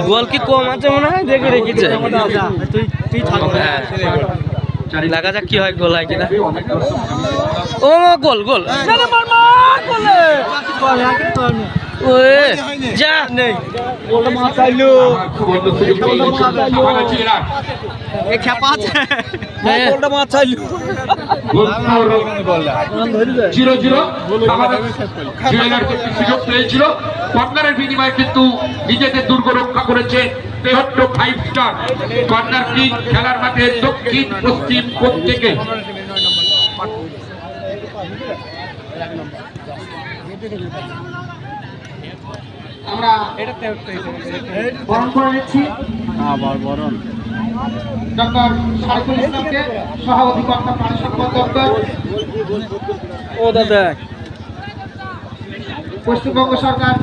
গোল কি কম আছে মনে হয়, দেখে রেখেছে। দেখা যাক কি হয়, গোল হয় কিনা। ও গোল গোল যা নেই কর্নারের বিনিময়ে কিন্তু নিজেদের দুর্গ রক্ষা করেছে তেহট্ট 5 স্টার। কর্নার কিক খেলার মাঠে দক্ষিণ পশ্চিম কোণ থেকে। আমরা বরণ করে নিচ্ছি ডক্টর সাইফুল ইসলামকে, সহ অধিকর্তা প্রাণী সম্পদ দপ্তর, পশ্চিমবঙ্গ সরকার,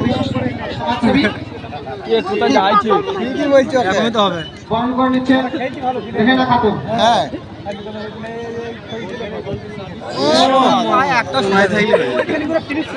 বিশেষ করে সমাজসেবী বরণ করে নিচ্ছেন রেহেনা খাতুন। হ্যাঁ